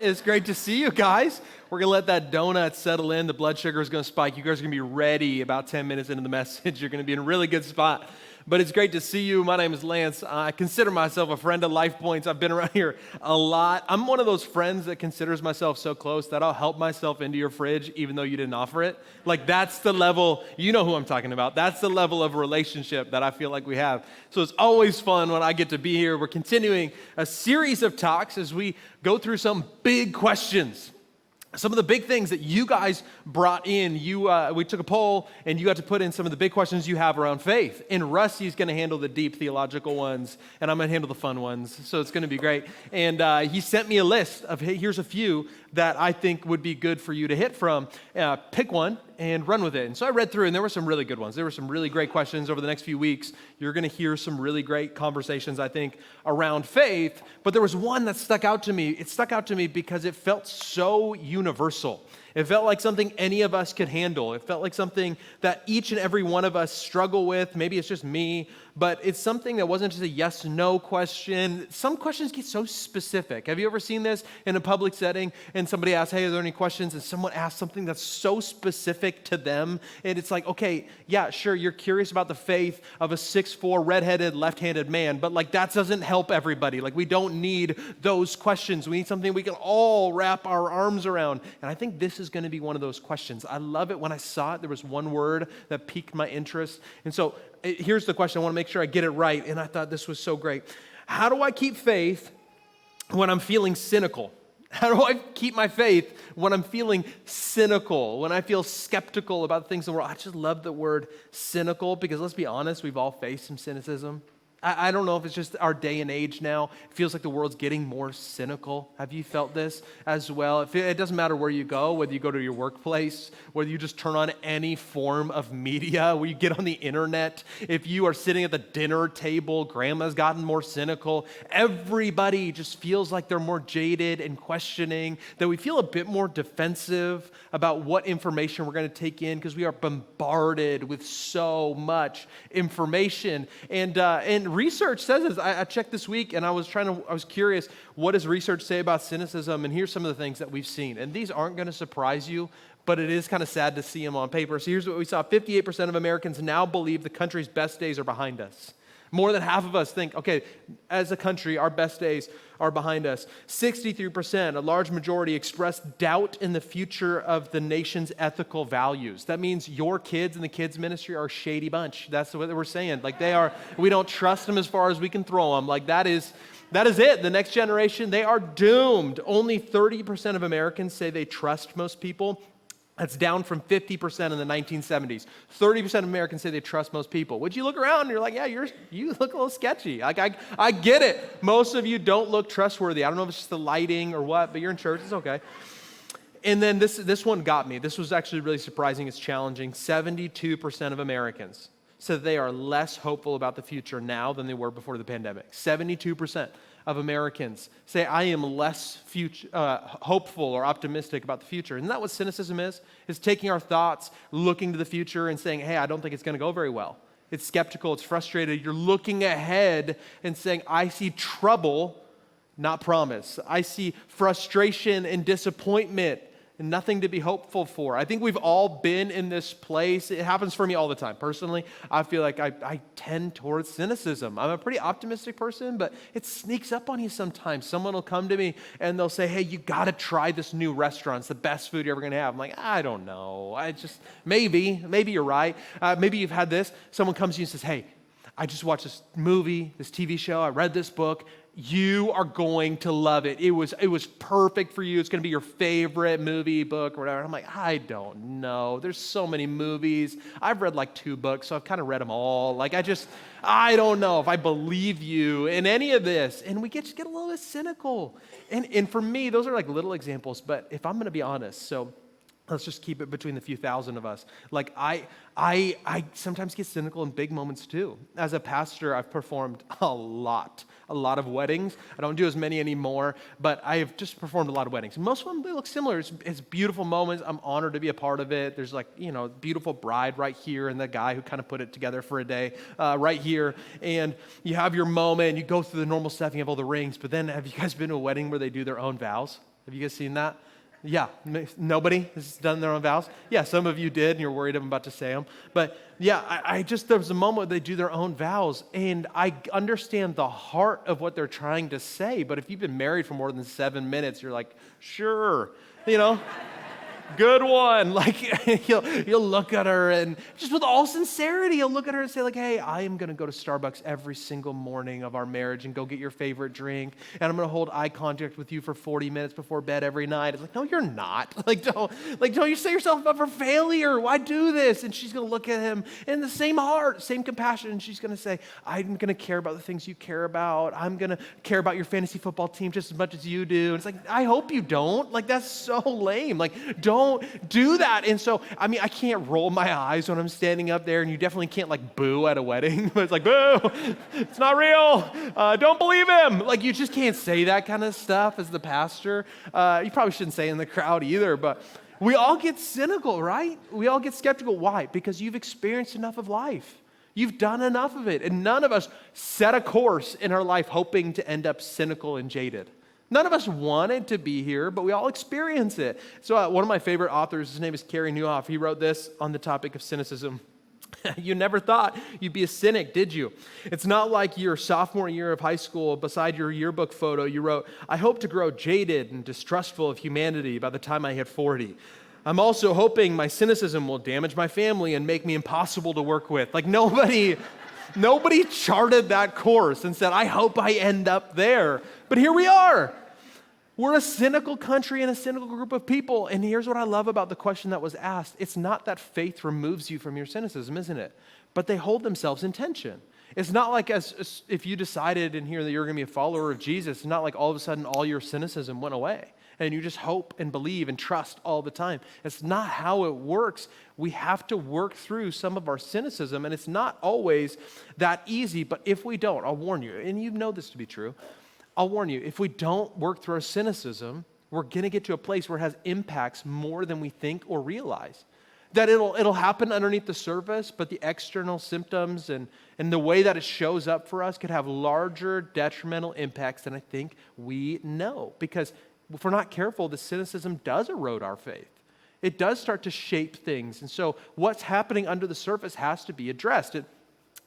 It's great to see you guys. We're going to let that donut settle in. The blood sugar is going to spike. You guys are going to be ready about 10 minutes into the message. You're going to be in a really good spot. But it's great to see you. My name is Lance. I consider myself a friend of LifePoint's. I've been around here a lot. I'm one of those friends that considers myself so close that I'll help myself into your fridge even though you didn't offer it. Like that's the level, you know who I'm talking about. That's the level of relationship that I feel like we have. So it's always fun when I get to be here. We're continuing a series of talks as we go through some big questions. Some of the big things that you guys brought in, we took a poll and you got to put in some of the big questions you have around faith. And Rusty's going to handle the deep theological ones, and I'm going to handle the fun ones. So it's going to be great. And he sent me a list of, hey, here's a few that I think would be good for you to hit from. Pick one and run with it. And so I read through, and there were some really good ones. There were some really great questions over the next few weeks. You're going to hear some really great conversations, I think, around faith. But there was one that stuck out to me. It stuck out to me because it felt so universal. It felt like something any of us could handle. It felt like something that each and every one of us struggle with. Maybe it's just me, but it's something that wasn't just a yes-no question. Some questions get so specific. Have you ever seen this in a public setting and somebody asks, hey, are there any questions? And someone asks something that's so specific to them. And it's like, okay, yeah, sure, you're curious about the faith of a 6'4", redheaded, left-handed man, but like that doesn't help everybody. Like we don't need those questions. We need something we can all wrap our arms around. And I think this is going to be one of those questions. I love it. When I saw it, there was one word that piqued my interest. And so here's the question. I want to make sure I get it right. And I thought this was so great. How do I keep faith when I'm feeling cynical? How do I keep my faith when I'm feeling cynical, when I feel skeptical about things in the world? I just love the word cynical because let's be honest, we've all faced some cynicism. I don't know if it's just our day and age now. It feels like the world's getting more cynical. Have you felt this as well? It doesn't matter where you go, whether you go to your workplace, whether you just turn on any form of media, where you get on the internet. If you are sitting at the dinner table, grandma's gotten more cynical. Everybody just feels like they're more jaded and questioning, that we feel a bit more defensive about what information we're going to take in because we are bombarded with so much information. And research says this. I checked this week and I was curious, what does research say about cynicism? And here's some of the things that we've seen. And these aren't going to surprise you, but it is kind of sad to see them on paper. So here's what we saw. 58% of Americans now believe the country's best days are behind us. More than half of us think, okay, as a country, our best days are behind us. 63%, a large majority, expressed doubt in the future of the nation's ethical values. That means your kids in the kids ministry are a shady bunch. That's what we're saying. Like we don't trust them as far as we can throw them. Like that is it. The next generation, they are doomed. Only 30% of Americans say they trust most people. That's down from 50% in the 1970s. 30% of Americans say they trust most people. Would you look around and you're like, yeah, you look a little sketchy. Like I get it. Most of you don't look trustworthy. I don't know if it's just the lighting or what, but you're in church. It's okay. And then this one got me. This was actually really surprising. It's challenging. 72% of Americans said they are less hopeful about the future now than they were before the pandemic. 72% of Americans say, I am less hopeful or optimistic about the future. Isn't that what cynicism is? It's taking our thoughts, looking to the future and saying, hey, I don't think it's going to go very well. It's skeptical, it's frustrated. You're looking ahead and saying, I see trouble, not promise. I see frustration and disappointment and nothing to be hopeful for. I think we've all been in this place. It happens for me all the time. Personally, I feel like I tend towards cynicism. I'm a pretty optimistic person, but it sneaks up on you sometimes. Someone will come to me and they'll say, hey, you got to try this new restaurant. It's the best food you're ever going to have. I'm like, I don't know. Maybe you're right. Maybe you've had this. Someone comes to you and says, hey, I just watched this movie, this TV show. I read this book. You are going to love it. It was perfect for you. It's going to be your favorite movie, book, or whatever. I'm like, I don't know. There's so many movies. I've read like 2 books, so I've kind of read them all. Like I don't know if I believe you in any of this. And we just get a little bit cynical. And for me, those are like little examples. But if I'm going to be honest, so let's just keep it between the few thousand of us. Like I sometimes get cynical in big moments too. As a pastor, I've performed a lot of weddings. I don't do as many anymore, but I have just performed a lot of weddings. Most of them, they look similar. It's beautiful moments. I'm honored to be a part of it. There's beautiful bride right here and the guy who kind of put it together for a day right here. And you have your moment and you go through the normal stuff. You have all the rings, but then have you guys been to a wedding where they do their own vows? Have you guys seen that? Yeah, nobody has done their own vows. Yeah, some of you did, and you're worried I'm about to say them. But yeah, I just, there was a moment where they do their own vows, and I understand the heart of what they're trying to say. But if you've been married for more than 7 minutes, you're like, sure, good one. Like, he'll look at her, and just with all sincerity, he'll look at her and say, like, hey, I am going to go to Starbucks every single morning of our marriage and go get your favorite drink, and I'm going to hold eye contact with you for 40 minutes before bed every night. It's like, no, you're not. Don't you set yourself up for failure. Why do this? And she's going to look at him in the same heart, same compassion, and she's going to say, I'm going to care about the things you care about. I'm going to care about your fantasy football team just as much as you do. And it's like, I hope you don't. Like, that's so lame. Like, don't do that. And so, I can't roll my eyes when I'm standing up there, and you definitely can't like boo at a wedding. It's like, boo, it's not real. Don't believe him. Like, you just can't say that kind of stuff as the pastor. You probably shouldn't say it in the crowd either, but we all get cynical, right? We all get skeptical. Why? Because you've experienced enough of life. You've done enough of it. And none of us set a course in our life hoping to end up cynical and jaded. None of us wanted to be here, but we all experience it. So one of my favorite authors, his name is Carey Nieuwhof, he wrote this on the topic of cynicism. You never thought you'd be a cynic, did you? It's not like your sophomore year of high school, beside your yearbook photo, you wrote, I hope to grow jaded and distrustful of humanity by the time I hit 40. I'm also hoping my cynicism will damage my family and make me impossible to work with. Like, nobody charted that course and said, I hope I end up there. But here we are. We're a cynical country and a cynical group of people. And here's what I love about the question that was asked. It's not that faith removes you from your cynicism, isn't it? But they hold themselves in tension. It's not like as if you decided in here that you're going to be a follower of Jesus, it's not like all of a sudden all your cynicism went away and you just hope and believe and trust all the time. It's not how it works. We have to work through some of our cynicism, and it's not always that easy. But if we don't, I'll warn you, and you know this to be true, I'll warn you, if we don't work through our cynicism, we're going to get to a place where it has impacts more than we think or realize. That it'll happen underneath the surface, but the external symptoms and the way that it shows up for us could have larger detrimental impacts than I think we know. Because if we're not careful, the cynicism does erode our faith. It does start to shape things. And so what's happening under the surface has to be addressed. It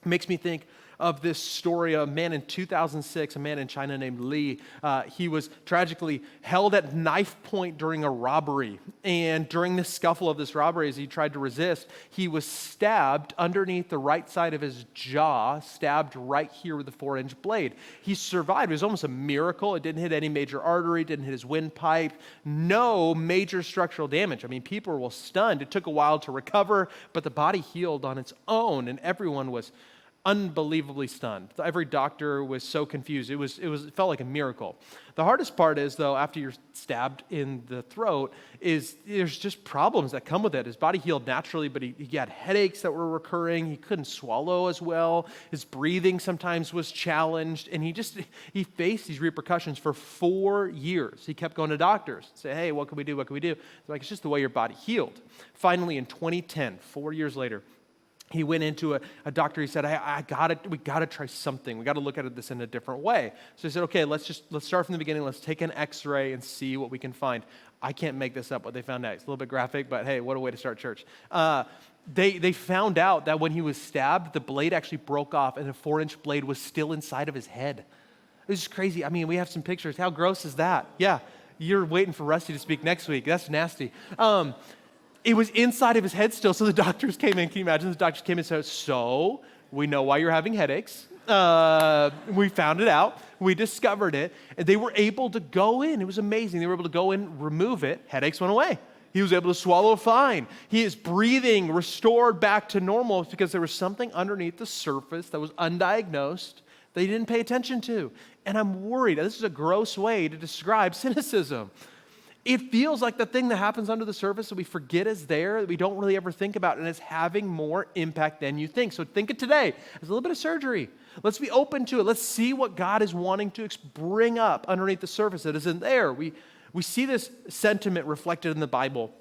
makes me think of this story of a man in 2006, a man in China named Li. He was tragically held at knife point during a robbery. And during the scuffle of this robbery, as he tried to resist, he was stabbed underneath the right side of his jaw, stabbed right here with a 4-inch blade. He survived. It was almost a miracle. It didn't hit any major artery, didn't hit his windpipe, no major structural damage. I mean, people were stunned. It took a while to recover, but the body healed on its own, and everyone was unbelievably stunned. Every doctor was so confused. It felt like a miracle. The hardest part is, though, after you're stabbed in the throat, is there's just problems that come with it. His body healed naturally, but he had headaches that were recurring. He couldn't swallow as well. His breathing sometimes was challenged, and he faced these repercussions for 4 years. He kept going to doctors, say, hey, what can we do? What can we do? They're like, it's just the way your body healed. Finally, in 2010, 4 years later, he went into a doctor. He said, we got to try something. We got to look at this in a different way. So he said, okay, let's start from the beginning. Let's take an x-ray and see what we can find. I can't make this up, what they found out. It's a little bit graphic, but hey, what a way to start church. They found out that when he was stabbed, the blade actually broke off and a 4-inch blade was still inside of his head. It was just crazy. I mean, we have some pictures. How gross is that? Yeah, you're waiting for Rusty to speak next week. That's nasty. It was inside of his head still, so the doctors came in. Can you imagine? The doctors came in and said, so we know why you're having headaches. We found it out. We discovered it. And they were able to go in. It was amazing. They were able to go in, remove it. Headaches went away. He was able to swallow fine. His breathing restored back to normal because there was something underneath the surface that was undiagnosed they didn't pay attention to. And I'm worried. This is a gross way to describe cynicism. It feels like the thing that happens under the surface that we forget is there, that we don't really ever think about, and it's having more impact than you think. So think of today as a little bit of surgery. Let's be open to it. Let's see what God is wanting to bring up underneath the surface that isn't there. We see this sentiment reflected in the Bible.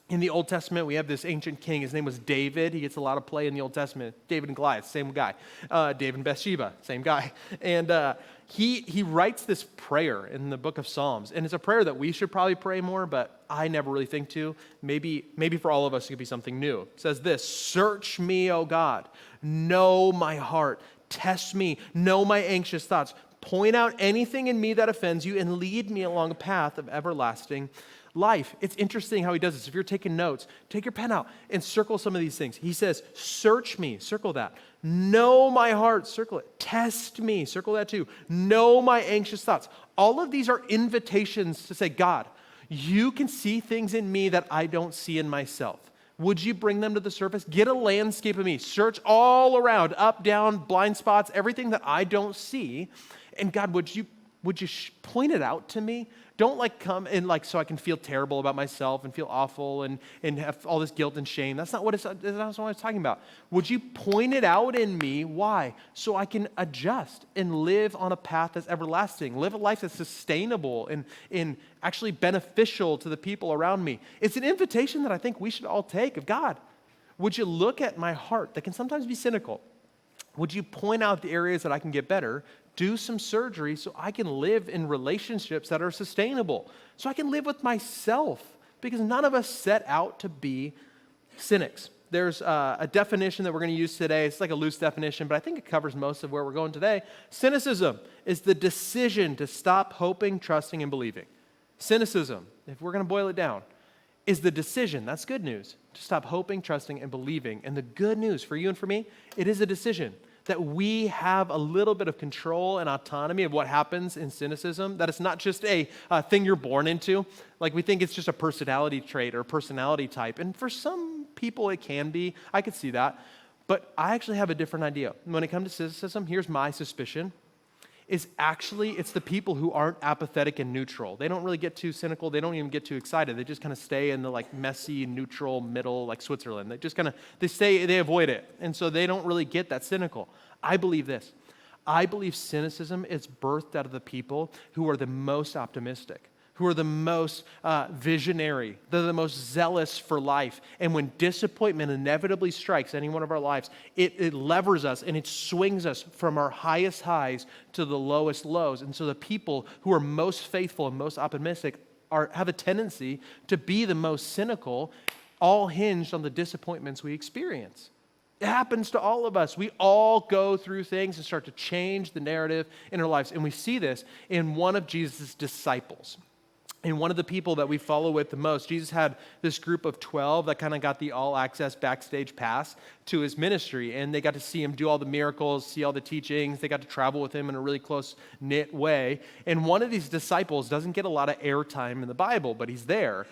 In the Old Testament, we have this ancient king. His name was David. He gets a lot of play in the Old Testament. David and Goliath, same guy. David and Bathsheba, same guy. And he writes this prayer in the book of Psalms. And it's a prayer that we should probably pray more, but I never really think to. Maybe for all of us, it could be something new. It says this: "Search me, O God. Know my heart. Test me. Know my anxious thoughts. Point out anything in me that offends you and lead me along a path of everlasting life." It's interesting how he does this. If you're taking notes, take your pen out and circle some of these things. He says, search me, circle that. Know my heart, circle it. Test me, circle that too. Know my anxious thoughts. All of these are invitations to say, God, you can see things in me that I don't see in myself. Would you bring them to the surface? Get a landscape of me. Search all around, up, down, blind spots, everything that I don't see. And God, would you point it out to me? Don't come and so I can feel terrible about myself and feel awful and have all this guilt and shame. That's not what I was talking about. Would you point it out in me? Why? So I can adjust and live on a path that's everlasting. Live a life that's sustainable and actually beneficial to the people around me. It's an invitation that I think we should all take of God. Would you look at my heart that can sometimes be cynical? Would you point out the areas that I can get better? Do some surgery so I can live in relationships that are sustainable, so I can live with myself, because none of us set out to be cynics. There's a definition that we're going to use today. It's like a loose definition, but I think it covers most of where we're going today. Cynicism is the decision to stop hoping, trusting, and believing. Cynicism, if we're going to boil it down, is the decision, that's good news, to stop hoping, trusting, and believing. And the good news for you and for me, it is a decision that we have a little bit of control and autonomy of what happens in cynicism, that it's not just a thing you're born into. Like we think it's just a personality trait or a personality type. And for some people it can be. I could see that. But I actually have a different idea. When it comes to cynicism, here's my suspicion, is actually it's the people who aren't apathetic and neutral. They don't really get too cynical. They don't even get too excited. They just kind of stay in the messy, neutral middle, like Switzerland. They just they avoid it. And so they don't really get that cynical. I believe this. I believe cynicism is birthed out of the people who are the most optimistic, who are the most visionary. They're the most zealous for life. And when disappointment inevitably strikes any one of our lives, it levers us and it swings us from our highest highs to the lowest lows. And so the people who are most faithful and most optimistic have a tendency to be the most cynical, all hinged on the disappointments we experience. It happens to all of us. We all go through things and start to change the narrative in our lives. And we see this in one of Jesus' disciples. And one of the people that we follow with the most, Jesus had this group of 12 that kind of got the all-access backstage pass to his ministry. And they got to see him do all the miracles, see all the teachings. They got to travel with him in a really close-knit way. And one of these disciples doesn't get a lot of airtime in the Bible, but he's there.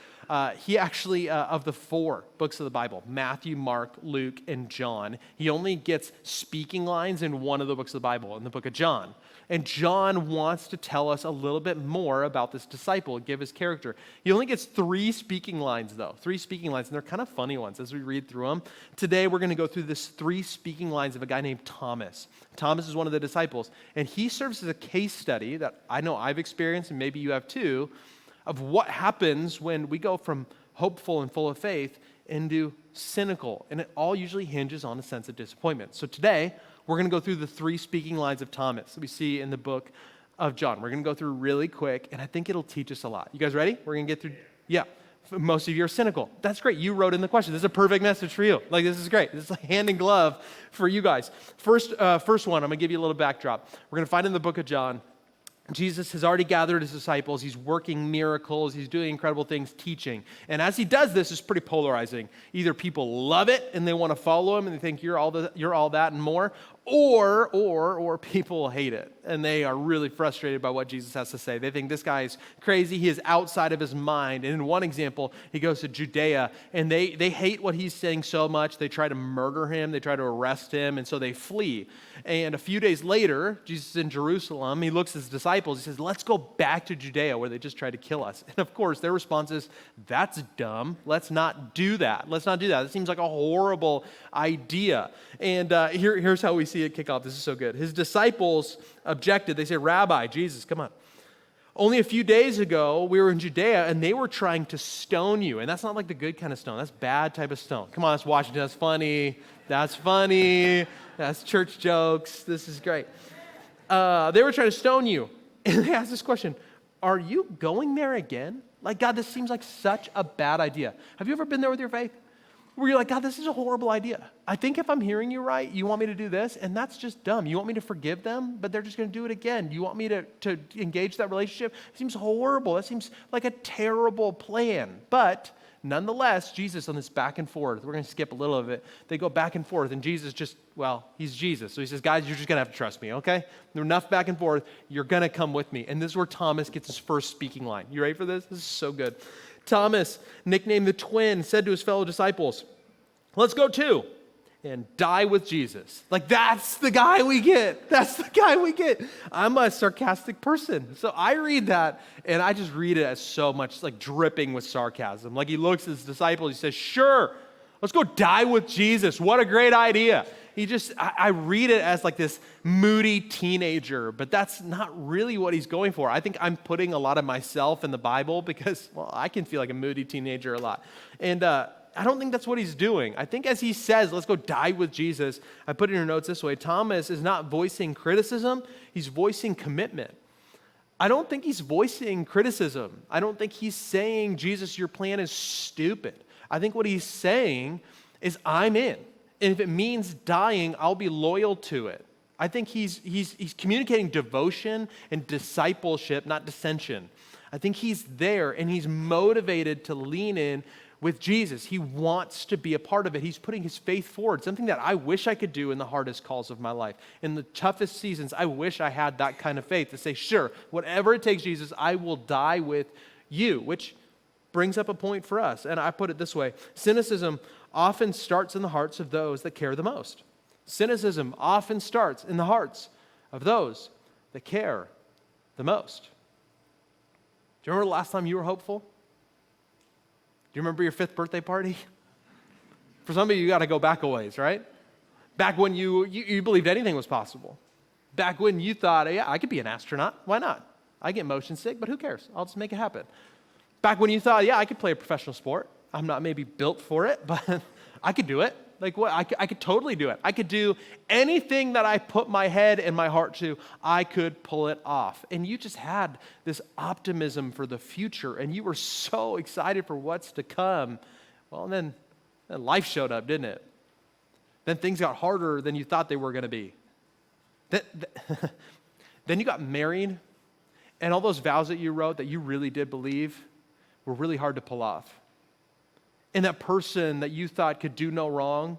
He actually, of the 4 books of the Bible, Matthew, Mark, Luke, and John, he only gets speaking lines in one of the books of the Bible, in the book of John. And John wants to tell us a little bit more about this disciple, give his character. He only gets 3 speaking lines, though. 3 speaking lines, and they're kind of funny ones as we read through them. Today, we're going to go through this 3 speaking lines of a guy named Thomas. Thomas is one of the disciples, and he serves as a case study that I know I've experienced, and maybe you have too, of what happens when we go from hopeful and full of faith into cynical. And it all usually hinges on a sense of disappointment. So today, we're going to go through the 3 speaking lines of Thomas that we see in the book of John. We're going to go through really quick, and I think it'll teach us a lot. You guys ready? We're going to get through. Yeah. Most of you are cynical. That's great. You wrote in the question. This is a perfect message for you. This is great. This is like hand in glove for you guys. First one, I'm going to give you a little backdrop. We're going to find in the book of John, Jesus has already gathered his disciples. He's working miracles. He's doing incredible things, teaching. And as he does this, it's pretty polarizing. Either people love it and they want to follow him and they think you're all that and more, or people hate it and they are really frustrated by what Jesus has to say. They think this guy is crazy. He is outside of his mind. And in one example, he goes to Judea and they hate what he's saying so much. They try to murder him. They try to arrest him. And so they flee. And a few days later, Jesus is in Jerusalem. He looks at his disciples. He says, let's go back to Judea where they just tried to kill us. And of course, their response is, that's dumb. Let's not do that. Let's not do that. It seems like a horrible idea. And here's how we see it kick off. This is so good. His disciples objected. They say, Rabbi, Jesus, come on. Only a few days ago, we were in Judea, and they were trying to stone you. And that's not like the good kind of stone. That's bad type of stone. Come on, that's Washington. That's funny. That's funny. That's church jokes. This is great. They were trying to stone you. And they asked this question, are you going there again? Like, God, this seems like such a bad idea. Have you ever been there with your faith? Where you're like, God, this is a horrible idea. I think if I'm hearing you right, you want me to do this, and that's just dumb. You want me to forgive them, but they're just going to do it again. You want me to engage that relationship? It seems horrible. That seems like a terrible plan. But nonetheless, Jesus on this back and forth, we're going to skip a little of it. They go back and forth, and Jesus he's Jesus. So he says, guys, you're just going to have to trust me, okay? Enough back and forth. You're going to come with me. And this is where Thomas gets his first speaking line. You ready for this? This is so good. Thomas, nicknamed the twin, said to his fellow disciples, let's go too and die with Jesus. Like, that's the guy we get. That's the guy we get. I'm a sarcastic person. So I read that, and I just read it as so much like dripping with sarcasm. Like, he looks at his disciples, he says, sure, let's go die with Jesus. What a great idea. I read it as like this moody teenager, but that's not really what he's going for. I think I'm putting a lot of myself in the Bible because, well, I can feel like a moody teenager a lot. And I don't think that's what he's doing. I think as he says, let's go die with Jesus, I put in your notes this way, Thomas is not voicing criticism, he's voicing commitment. I don't think he's voicing criticism. I don't think he's saying, Jesus, your plan is stupid. I think what he's saying is, I'm in. And if it means dying, I'll be loyal to it. I think he's communicating devotion and discipleship, not dissension. I think he's there and he's motivated to lean in with Jesus. He wants to be a part of it. He's putting his faith forward, something that I wish I could do in the hardest calls of my life. In the toughest seasons, I wish I had that kind of faith to say, sure, whatever it takes, Jesus, I will die with you, which brings up a point for us. And I put it this way, cynicism often starts in the hearts of those that care the most. Cynicism often starts in the hearts of those that care the most. Do you remember the last time you were hopeful? Do you remember your 5th birthday party? For some of you, you got to go back a ways, right? Back when you believed anything was possible. Back when you thought, yeah, I could be an astronaut. Why not? I get motion sick, but who cares? I'll just make it happen. Back when you thought, yeah, I could play a professional sport. I'm not maybe built for it, but I could do it. Like what? I could totally do it. I could do anything that I put my head and my heart to, I could pull it off. And you just had this optimism for the future, and you were so excited for what's to come. Well, and then life showed up, didn't it? Then things got harder than you thought they were going to be. Then you got married, and all those vows that you wrote that you really did believe were really hard to pull off. And that person that you thought could do no wrong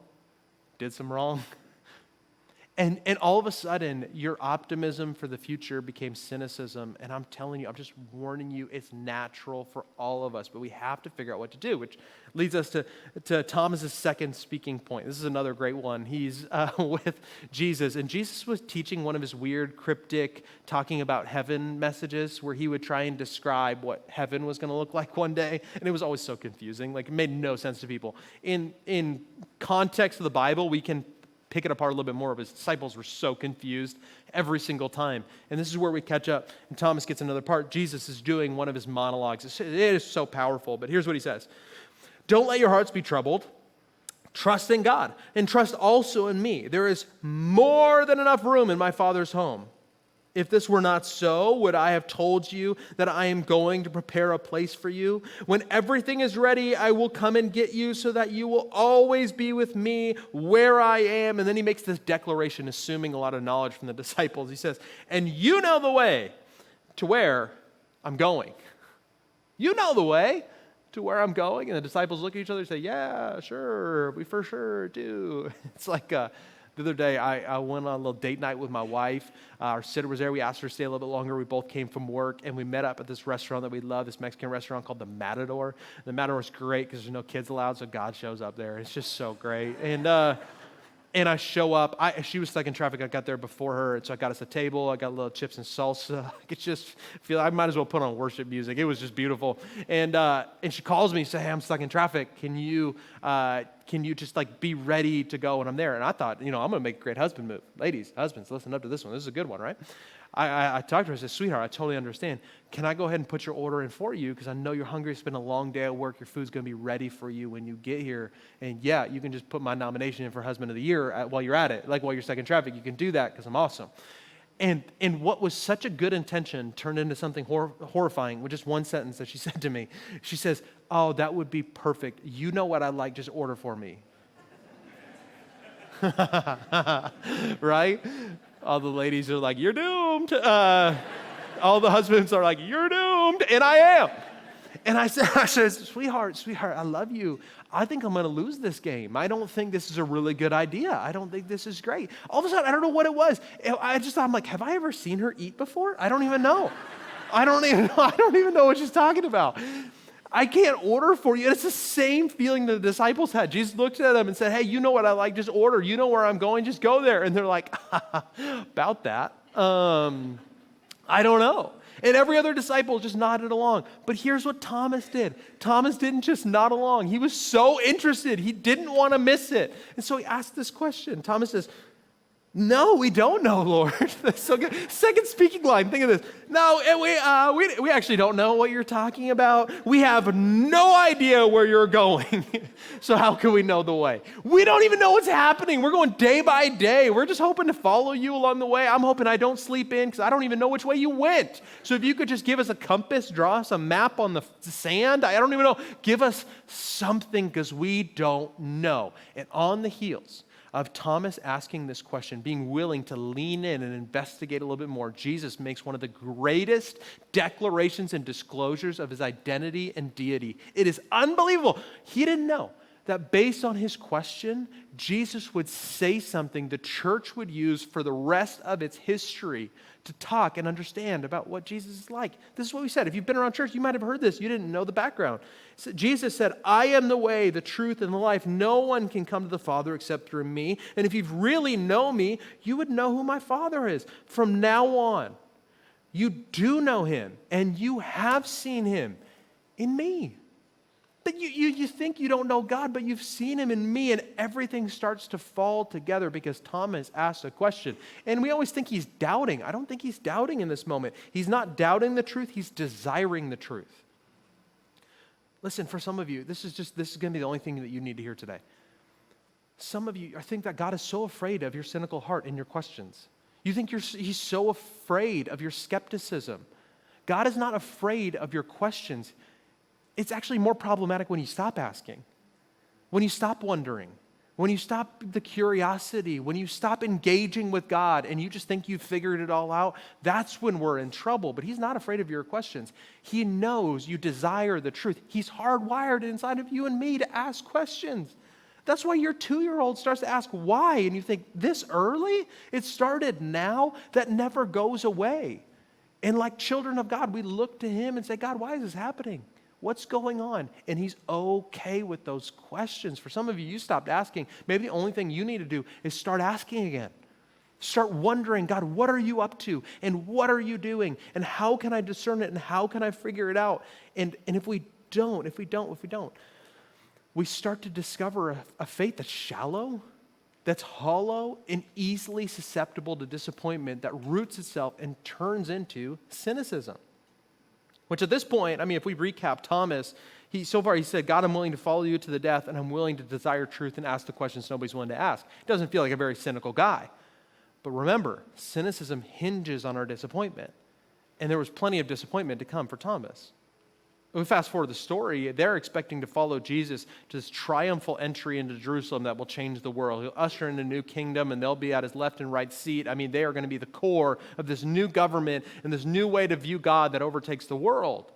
did some wrong. And all of a sudden, your optimism for the future became cynicism. And I'm telling you, I'm just warning you, it's natural for all of us. But we have to figure out what to do, which leads us to Thomas's second speaking point. This is another great one. He's with Jesus. And Jesus was teaching one of his weird, cryptic, talking about heaven messages where he would try and describe what heaven was going to look like one day. And it was always so confusing. Like, it made no sense to people. In context of the Bible, we can pick it apart a little bit more, but his disciples were so confused every single time. And this is where we catch up. And Thomas gets another part. Jesus is doing one of his monologues. It is so powerful, but here's what he says. Don't let your hearts be troubled. Trust in God and trust also in me. There is more than enough room in my Father's home. If this were not so, would I have told you that I am going to prepare a place for you? When everything is ready, I will come and get you so that you will always be with me where I am. And then he makes this declaration, assuming a lot of knowledge from the disciples. He says, and you know the way to where I'm going. You know the way to where I'm going. And the disciples look at each other and say, yeah, sure, we for sure do. It's like the other day, I went on a little date night with my wife. Our sitter was there. We asked her to stay a little bit longer. We both came from work, and we met up at this restaurant that we love, this Mexican restaurant called The Matador. The Matador is great because there's no kids allowed, so God shows up there. It's just so great. And I show up. She was stuck in traffic. I got there before her, and so I got us a table. I got a little chips and salsa. I could just feel I might as well put on worship music. It was just beautiful. And she calls me and says, hey, I'm stuck in traffic. Can you just like be ready to go when I'm there? And I thought, I'm going to make a great husband move. Ladies, husbands, listen up to this one. This is a good one, right? I talked to her, I said, sweetheart, I totally understand. Can I go ahead and put your order in for you? Because I know you're hungry, it's been a long day at work, your food's going to be ready for you when you get here. And yeah, you can just put my nomination in for Husband of the Year while you're at it, like while you're stuck in traffic. You can do that because I'm awesome. And what was such a good intention turned into something horrifying with just one sentence that she said to me. She says, oh, that would be perfect. You know what I like, just order for me. Right? All the ladies are like, you're doomed. All the husbands are like, you're doomed, and I am. And I said, sweetheart, I love you. I think I'm going to lose this game. I don't think this is a really good idea. I don't think this is great. All of a sudden, I don't know what it was. I'm like, have I ever seen her eat before? I don't even know. I don't even know what she's talking about. I can't order for you. And it's the same feeling the disciples had. Jesus looked at them and said, hey, you know what I like, just order. You know where I'm going, just go there. And they're like, about that. I don't know. And every other disciple just nodded along. But here's what Thomas did. Thomas didn't just nod along. He was so interested. He didn't want to miss it. And so he asked this question. Thomas says, no, we don't know, Lord. That's so good. Second speaking line, think of this. No, we actually don't know what you're talking about. We have no idea where you're going. So how can we know the way? We don't even know what's happening. We're going day by day. We're just hoping to follow you along the way. I'm hoping I don't sleep in because I don't even know which way you went. So if you could just give us a compass, draw us a map on the sand, I don't even know. Give us something because we don't know. And on the heels of Thomas asking this question, being willing to lean in and investigate a little bit more, Jesus makes one of the greatest declarations and disclosures of his identity and deity. It is unbelievable. He didn't know that based on his question, Jesus would say something the church would use for the rest of its history to talk and understand about what Jesus is like. This is what we said. If you've been around church, you might have heard this. You didn't know the background. So Jesus said, I am the way, the truth, and the life. No one can come to the Father except through me. And if you really know me, you would know who my Father is. From now on, you do know him, and you have seen him in me. But you think you don't know God, but you've seen him in me, and everything starts to fall together because Thomas asked a question. And we always think he's doubting. I don't think he's doubting in this moment. He's not doubting the truth. He's desiring the truth. Listen, for some of you, this is going to be the only thing that you need to hear today. Some of you think that God is so afraid of your cynical heart and your questions. You think he's so afraid of your skepticism. God is not afraid of your questions. It's actually more problematic when you stop asking, when you stop wondering, when you stop the curiosity, when you stop engaging with God and you just think you've figured it all out. That's when we're in trouble. But he's not afraid of your questions. He knows you desire the truth. He's hardwired inside of you and me to ask questions. That's why your 2-year-old starts to ask why, and you think, this early? It started now? That never goes away. And like children of God, we look to him and say, God, why is this happening? What's going on? And he's okay with those questions. For some of you, you stopped asking. Maybe the only thing you need to do is start asking again. Start wondering, God, what are you up to? And what are you doing? And how can I discern it? And how can I figure it out? And if we don't, we start to discover a faith that's shallow, that's hollow, and easily susceptible to disappointment that roots itself and turns into cynicism. Which at this point, if we recap Thomas, he said, God, I'm willing to follow you to the death, and I'm willing to desire truth and ask the questions nobody's willing to ask. He doesn't feel like a very cynical guy. But remember, cynicism hinges on our disappointment. And there was plenty of disappointment to come for Thomas. When we fast forward the story, they're expecting to follow Jesus to this triumphal entry into Jerusalem that will change the world. He'll usher in a new kingdom, and they'll be at his left and right seat. They are going to be the core of this new government and this new way to view God that overtakes the world.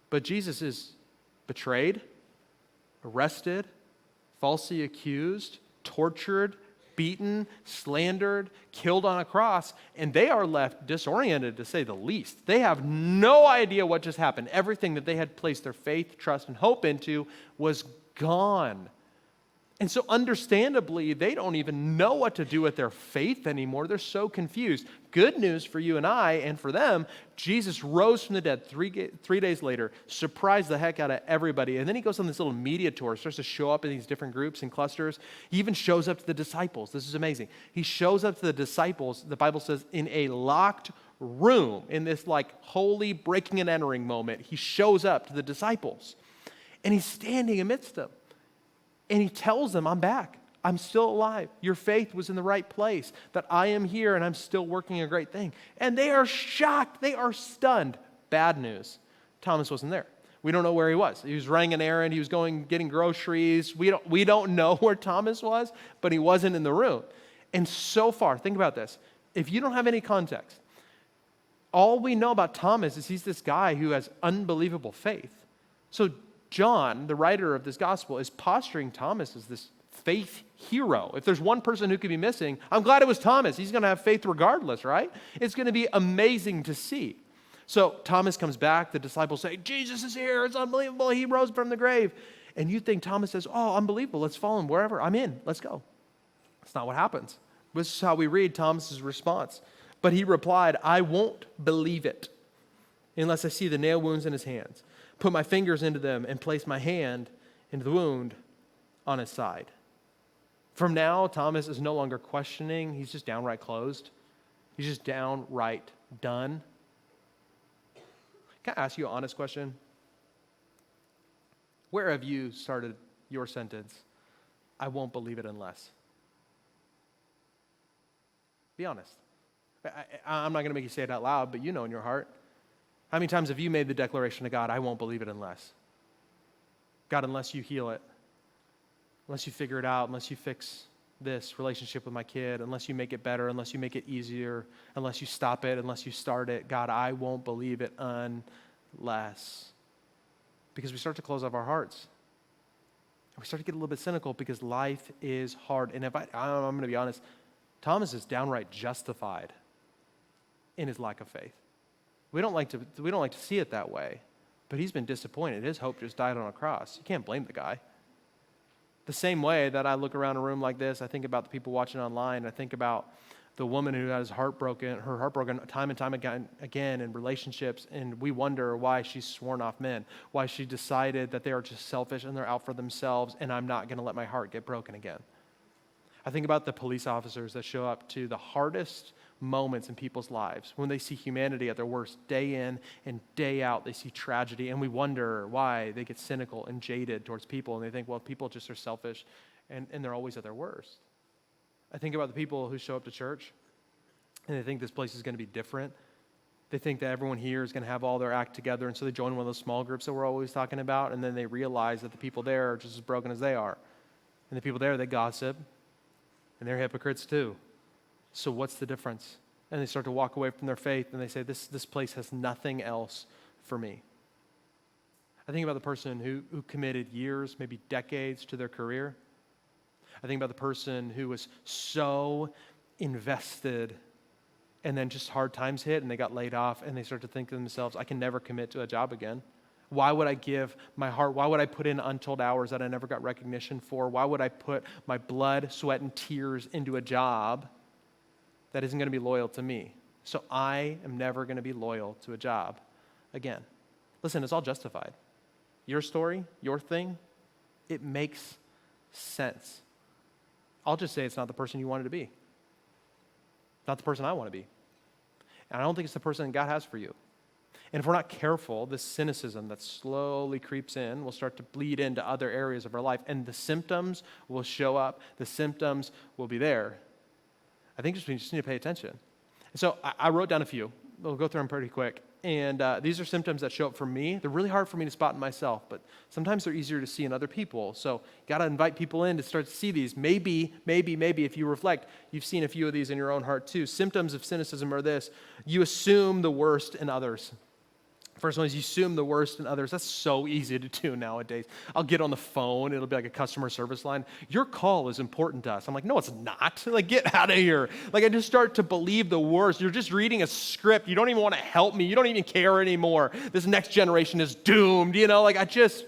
But Jesus is betrayed, arrested, falsely accused, tortured, beaten, slandered, killed on a cross, and they are left disoriented, to say the least. They have no idea what just happened. Everything that they had placed their faith, trust, and hope into was gone. And so understandably, they don't even know what to do with their faith anymore. They're so confused. Good news for you and I, and for them, Jesus rose from the dead 3 days later, surprised the heck out of everybody. And then he goes on this little media tour, starts to show up in these different groups and clusters. He even shows up to the disciples. This is amazing. He shows up to the disciples, the Bible says, in a locked room, in this like holy breaking and entering moment, he shows up to the disciples and he's standing amidst them and he tells them, I'm back. I'm still alive. Your faith was in the right place, that I am here and I'm still working a great thing. And they are shocked. They are stunned. Bad news. Thomas wasn't there. We don't know where he was. He was running an errand. He was getting groceries. We don't know where Thomas was, but he wasn't in the room. And so far, think about this. If you don't have any context, all we know about Thomas is he's this guy who has unbelievable faith. So John, the writer of this gospel, is posturing Thomas as this faith hero. If there's one person who could be missing, I'm glad it was Thomas. He's going to have faith regardless, right? It's going to be amazing to see. So Thomas comes back. The disciples say, Jesus is here. It's unbelievable. He rose from the grave. And you think Thomas says, oh, unbelievable. Let's follow him wherever. I'm in. Let's go. That's not what happens. This is how we read Thomas's response. But he replied, I won't believe it unless I see the nail wounds in his hands, put my fingers into them, and place my hand into the wound on his side. From now, Thomas is no longer questioning. He's just downright closed. He's just downright done. Can I ask you an honest question? Where have you started your sentence, I won't believe it unless? Be honest. I'm not going to make you say it out loud, but you know in your heart. How many times have you made the declaration to God, I won't believe it unless? God, unless you heal it, unless you figure it out, unless you fix this relationship with my kid, unless you make it better, unless you make it easier, unless you stop it, unless you start it, God, I won't believe it unless. Because we start to close off our hearts. We start to get a little bit cynical because life is hard. And I'm going to be honest, Thomas is downright justified in his lack of faith. We don't like to see it that way, but he's been disappointed. His hope just died on a cross. You can't blame the guy. The same way that I look around a room like this, I think about the people watching online. I think about the woman who has her heart broken time and time again in relationships, and we wonder why she's sworn off men, why she decided that they are just selfish and they're out for themselves, and I'm not going to let my heart get broken again. I think about the police officers that show up to the hardest moments in people's lives when they see humanity at their worst. Day in and day out, they see tragedy, and we wonder why they get cynical and jaded towards people, and they think, well, people just are selfish, and they're always at their worst. I think about the people who show up to church, and they think this place is going to be different. They think that everyone here is going to have all their act together, and so they join one of those small groups that we're always talking about, and then they realize that the people there are just as broken as they are. And the people there, they gossip, and they're hypocrites too. So what's the difference? And they start to walk away from their faith, and they say, this place has nothing else for me. I think about the person who committed years, maybe decades to their career. I think about the person who was so invested, and then just hard times hit, and they got laid off, and they start to think to themselves, I can never commit to a job again. Why would I give my heart? Why would I put in untold hours that I never got recognition for? Why would I put my blood, sweat, and tears into a job that isn't going to be loyal to me? So I am never going to be loyal to a job again. Listen, it's all justified. Your story, your thing, it makes sense. I'll just say it's not the person you wanted to be. Not the person I want to be. And I don't think it's the person God has for you. And if we're not careful, this cynicism that slowly creeps in will start to bleed into other areas of our life, and the symptoms will show up. The symptoms will be there. I think we just need to pay attention. And so I wrote down a few. We'll go through them pretty quick. And these are symptoms that show up for me. They're really hard for me to spot in myself, but sometimes they're easier to see in other people. So you got to invite people in to start to see these. Maybe, if you reflect, you've seen a few of these in your own heart too. Symptoms of cynicism are this. You assume the worst in others. First one is you assume the worst in others. That's so easy to do nowadays. I'll get on the phone. It'll be like a customer service line. Your call is important to us. I'm like, no, it's not. Like, get out of here. Like, I just start to believe the worst. You're just reading a script. You don't even want to help me. You don't even care anymore. This next generation is doomed. Like just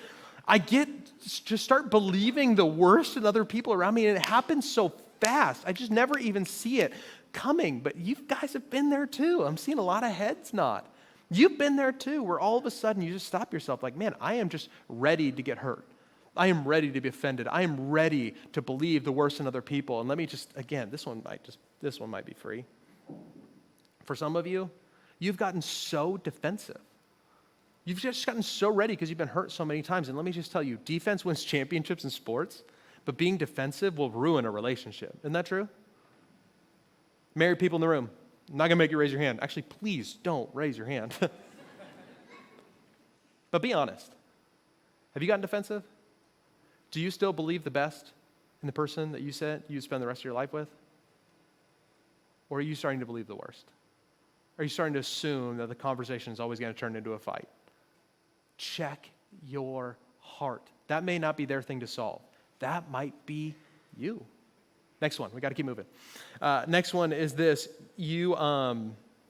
start believing the worst in other people around me, and it happens so fast. I just never even see it coming. But you guys have been there too. I'm seeing a lot of heads nod. You've been there too, where all of a sudden you just stop yourself like, man, I am just ready to get hurt. I am ready to be offended. I am ready to believe the worst in other people. And let me just, again, this one might be free. For some of you, You've gotten so defensive. You've just gotten so ready because you've been hurt so many times. And let me just tell you, defense wins championships in sports, but being defensive will ruin a relationship. Isn't that true? Married people in the room, I'm not going to make you raise your hand. Actually, please don't raise your hand. But be honest. Have you gotten defensive? Do you still believe the best in the person that you said you'd spend the rest of your life with? Or are you starting to believe the worst? Are you starting to assume that the conversation is always going to turn into a fight? Check your heart. That may not be their thing to solve. That might be you. Next one. We got to keep moving. Next one is this. You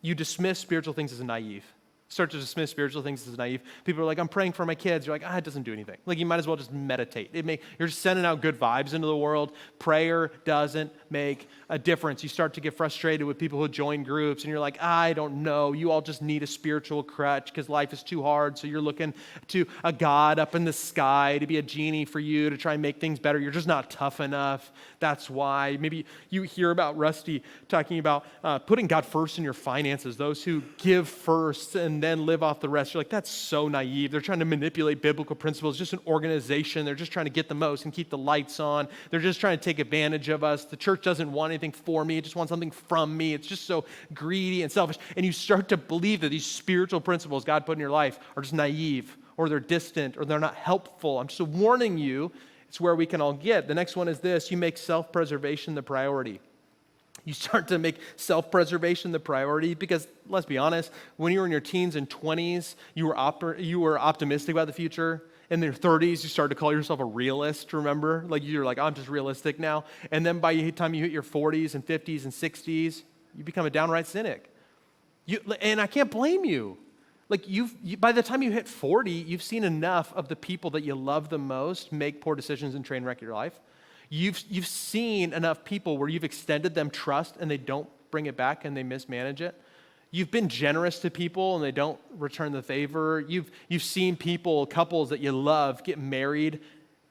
dismiss spiritual things as naive. Start to dismiss spiritual things as naive. People are like, I'm praying for my kids. You're like, it doesn't do anything. Like, you might as well just meditate. You're just sending out good vibes into the world. Prayer doesn't make a difference. You start to get frustrated with people who join groups, and you're like, I don't know. You all just need a spiritual crutch because life is too hard. So you're looking to a God up in the sky to be a genie for you to try and make things better. You're just not tough enough. That's why. Maybe you hear about Rusty talking about putting God first in your finances, those who give first and then live off the rest. You're like, that's so naive. They're trying to manipulate biblical principles. Just an organization. They're just trying to get the most and keep the lights on. They're just trying to take advantage of us. The church doesn't want anything for me. It just wants something from me. It's just so greedy and selfish. And you start to believe that these spiritual principles God put in your life are just naive, or they're distant, or they're not helpful. I'm just warning you. It's where we can all get. The next one is this. You make self-preservation the priority. You start to make self-preservation the priority because, let's be honest, when you were in your teens and 20s, you were optimistic about the future. In your 30s, you started to call yourself a realist, remember? Like, you're like, I'm just realistic now. And then by the time you hit your 40s and 50s and 60s, you become a downright cynic. And I can't blame you. Like, by the time you hit 40, you've seen enough of the people that you love the most make poor decisions and train wreck your life. You've seen enough people where you've extended them trust and they don't bring it back and they mismanage it. You've been generous to people and they don't return the favor. You've seen couples that you love get married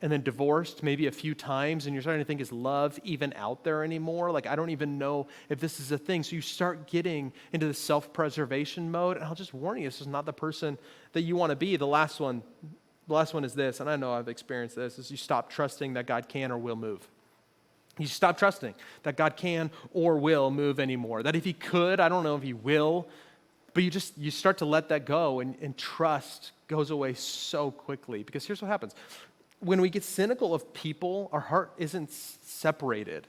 and then divorced maybe a few times, and you're starting to think, is love even out there anymore? Like, I don't even know if this is a thing. So you start getting into the self-preservation mode, and I'll just warn you, this is not the person that you want to be. The last one is this, and I know I've experienced this, is you stop trusting that God can or will move. You stop trusting that God can or will move anymore. That if he could, I don't know if he will, but you start to let that go, and trust goes away so quickly. Because here's what happens. When we get cynical of people, our heart isn't separated.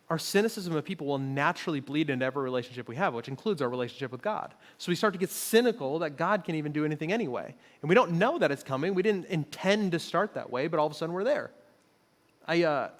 Our cynicism of people will naturally bleed into every relationship we have, which includes our relationship with God. So we start to get cynical that God can even do anything anyway. And we don't know that it's coming. We didn't intend to start that way, but all of a sudden we're there.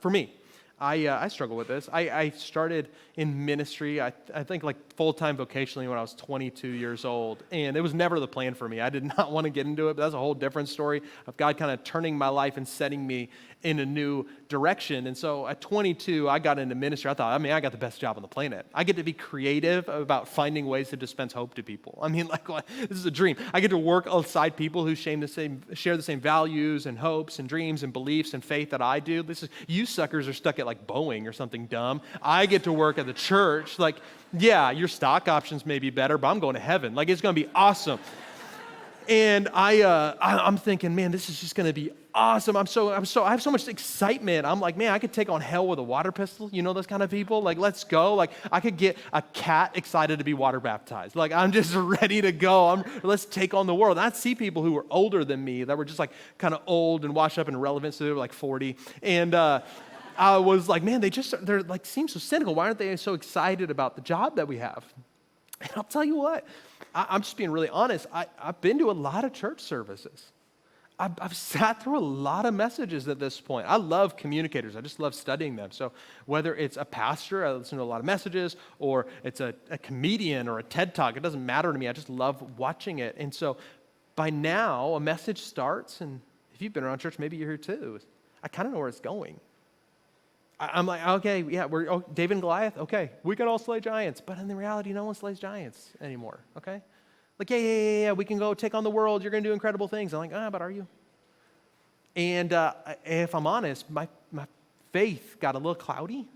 For me, I struggle with this. I started in ministry, I think like full-time vocationally when I was 22 years old, and it was never the plan for me. I did not want to get into it, but that's a whole different story of God kind of turning my life and setting me in a new direction. And so at 22, I got into ministry. I thought, I got the best job on the planet. I get to be creative about finding ways to dispense hope to people. This is a dream. I get to work alongside people who share the same values and hopes and dreams and beliefs and faith that I do. You suckers are stuck at like Boeing or something dumb. I get to work at the church. Like, yeah, your stock options may be better, but I'm going to heaven. Like, it's going to be awesome. And I'm thinking, man, this is just going to be awesome. I have so much excitement. I'm like, man, I could take on hell with a water pistol. You know those kind of people? Like, let's go. Like, I could get a cat excited to be water baptized. Like, I'm just ready to go. Let's take on the world. And I'd see people who were older than me that were just like kind of old and washed up and irrelevant. So they were like 40. And I was like, man, they're like seem so cynical. Why aren't they so excited about the job that we have? And I'll tell you what, I'm just being really honest. I've been to a lot of church services. I've sat through a lot of messages at this point. I love communicators. I just love studying them. So whether it's a pastor, I listen to a lot of messages, or it's a comedian or a TED Talk, it doesn't matter to me. I just love watching it. And so by now, a message starts, and if you've been around church, maybe you're here too. I kind of know where it's going. I'm like, okay, yeah, David and Goliath, okay, we can all slay giants. But in the reality, no one slays giants anymore, okay? Like, yeah, we can go take on the world. You're going to do incredible things. I'm like, but are you? And if I'm honest, my faith got a little cloudy,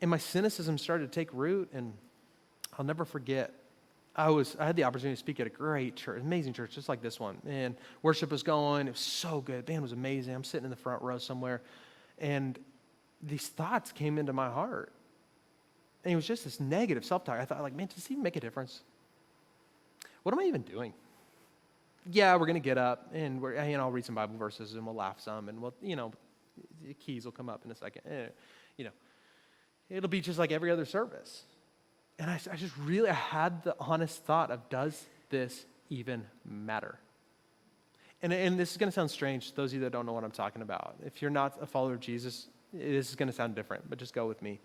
and my cynicism started to take root, and I'll never forget. I had the opportunity to speak at a great church, amazing church, just like this one. And worship was going. It was so good. Band was amazing. I'm sitting in the front row somewhere. And these thoughts came into my heart. And it was just this negative self-talk. I thought, like, man, does this even make a difference? What am I even doing? Yeah, we're going to get up and I'll read some Bible verses and we'll laugh some and the keys will come up in a second. It'll be just like every other service. And I had the honest thought of, does this even matter? And this is going to sound strange to those of you that don't know what I'm talking about. If you're not a follower of Jesus, this is going to sound different, but just go with me.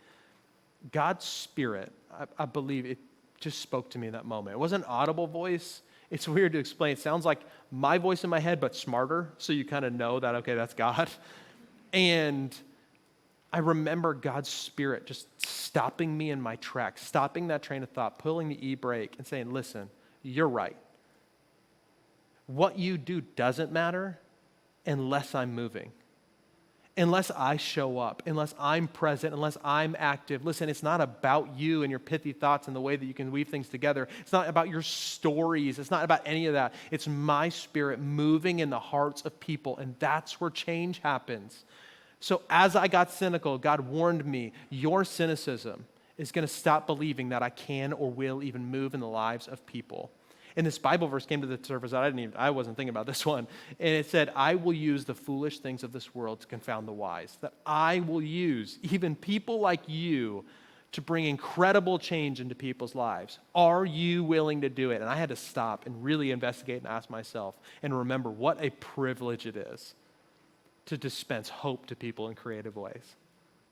God's Spirit, I believe it just spoke to me in that moment. It wasn't an audible voice. It's weird to explain. It sounds like my voice in my head, but smarter, so you kind of know that, okay, that's God. And I remember God's Spirit just stopping me in my tracks, stopping that train of thought, pulling the e-brake and saying, listen, you're right. What you do doesn't matter unless I'm moving. Unless I show up, unless I'm present, unless I'm active. Listen, it's not about you and your pithy thoughts and the way that you can weave things together. It's not about your stories. It's not about any of that. It's my Spirit moving in the hearts of people, and that's where change happens. So as I got cynical, God warned me, your cynicism is going to stop believing that I can or will even move in the lives of people. And this Bible verse came to the surface that I wasn't thinking about this one. And it said, I will use the foolish things of this world to confound the wise. That I will use even people like you to bring incredible change into people's lives. Are you willing to do it? And I had to stop and really investigate and ask myself and remember what a privilege it is to dispense hope to people in creative ways.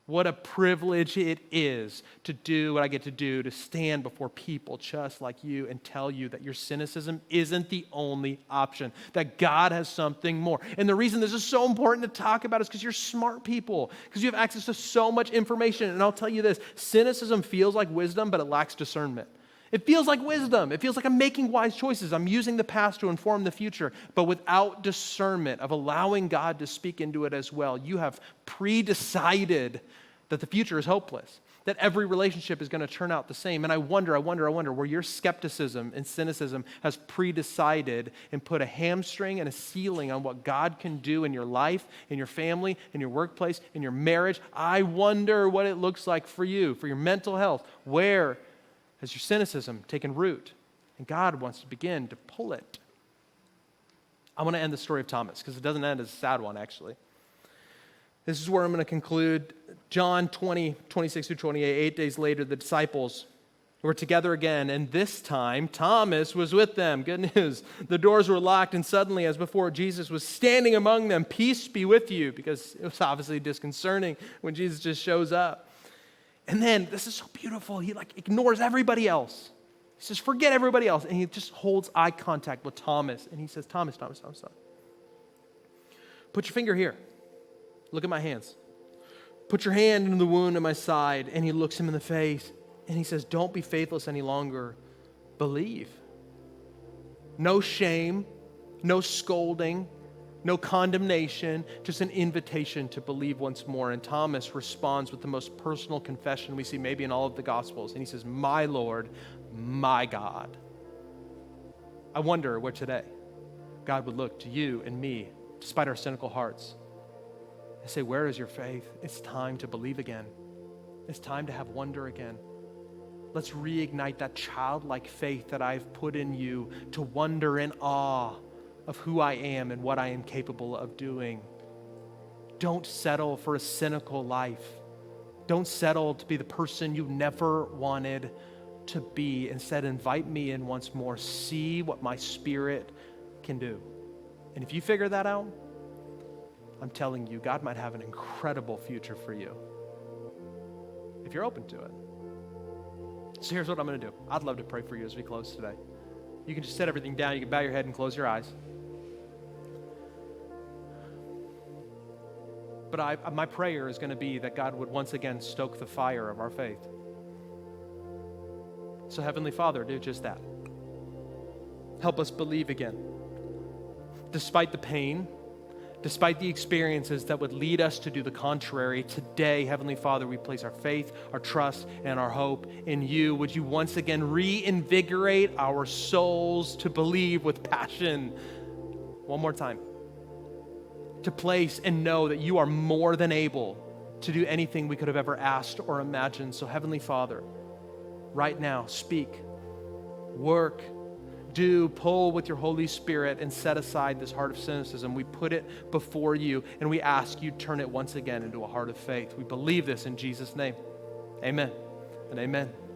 What a privilege it is to do what I get to do, to stand before people just like you and tell you that your cynicism isn't the only option, that God has something more. And the reason this is so important to talk about is because you're smart people, because you have access to so much information. And I'll tell you this, cynicism feels like wisdom, but it lacks discernment. It feels like wisdom. It feels like I'm making wise choices. I'm using the past to inform the future. But without discernment of allowing God to speak into it as well, you have pre-decided that the future is hopeless, that every relationship is going to turn out the same. And I wonder where your skepticism and cynicism has pre-decided and put a hamstring and a ceiling on what God can do in your life, in your family, in your workplace, in your marriage. I wonder what it looks like for you, for your mental health. Where has your cynicism taken root? And God wants to begin to pull it. I want to end the story of Thomas because it doesn't end as a sad one, actually. This is where I'm going to conclude. John 20, 26 through 28, 8 days later, the disciples were together again, and this time Thomas was with them. Good news. The doors were locked, and suddenly, as before, Jesus was standing among them. Peace be with you, because it was obviously disconcerting when Jesus just shows up. And then, this is so beautiful, he ignores everybody else. He says, forget everybody else, and he just holds eye contact with Thomas, and he says, Thomas. Put your finger here. Look at my hands. Put your hand into the wound in my side. And he looks him in the face and he says, don't be faithless any longer. Believe. No shame, no scolding, no condemnation, just an invitation to believe once more. And Thomas responds with the most personal confession we see maybe in all of the Gospels. And he says, my Lord, my God. I wonder where today God would look to you and me, despite our cynical hearts, and say, where is your faith? It's time to believe again. It's time to have wonder again. Let's reignite that childlike faith that I've put in you to wonder in awe of who I am and what I am capable of doing. Don't settle for a cynical life. Don't settle to be the person you never wanted to be. Instead, invite me in once more. See what my Spirit can do. And if you figure that out, I'm telling you, God might have an incredible future for you if you're open to it. So here's what I'm going to do. I'd love to pray for you as we close today. You can just set everything down. You can bow your head and close your eyes. But my prayer is going to be that God would once again stoke the fire of our faith. So Heavenly Father, do just that. Help us believe again. Despite the pain, despite the experiences that would lead us to do the contrary, today, Heavenly Father, we place our faith, our trust, and our hope in you. Would you once again reinvigorate our souls to believe with passion? One more time. To place and know that you are more than able to do anything we could have ever asked or imagined. So Heavenly Father, right now, speak, work, pull with your Holy Spirit and set aside this heart of cynicism. We put it before you and we ask you turn it once again into a heart of faith. We believe this in Jesus' name. Amen and amen.